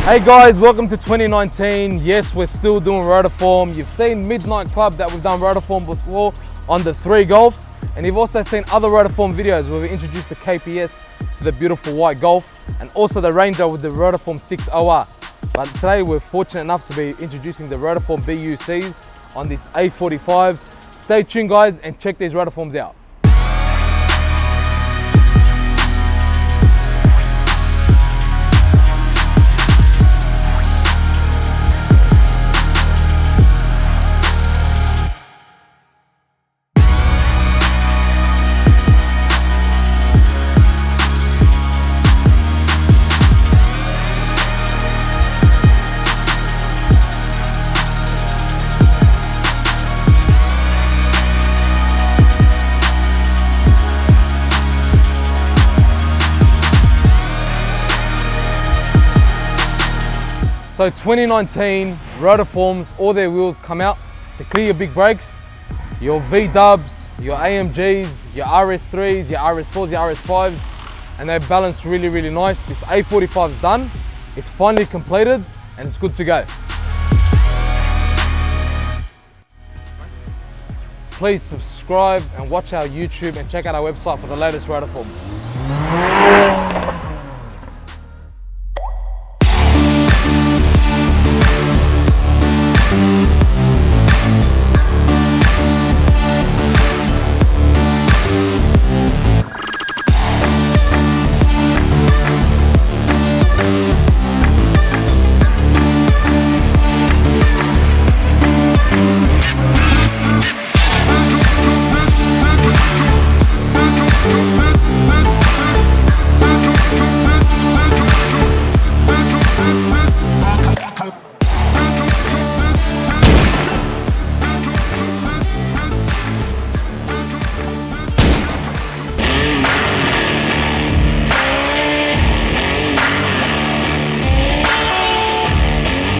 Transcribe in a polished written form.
Hey guys, welcome to 2019. Yes, we're still doing Rotiform. You've seen Midnight Club that we've done Rotiform before on the 3 Golfs, and you've also seen other Rotiform videos where we introduced the KPS to the beautiful white Golf and also the Ranger with the Rotiform 6OR. But today we're fortunate enough to be introducing the Rotiform BUCs on this A45. Stay tuned guys and check these Rotiforms out. So 2019, Rotiforms, all their wheels come out to clear your big brakes, your V-dubs, your AMGs, your RS3s, your RS4s, your RS5s, and they're balanced really nice. This A45 is done, it's finally completed, and it's good to go. Please subscribe and watch our YouTube and check out our website for the latest Rotiforms.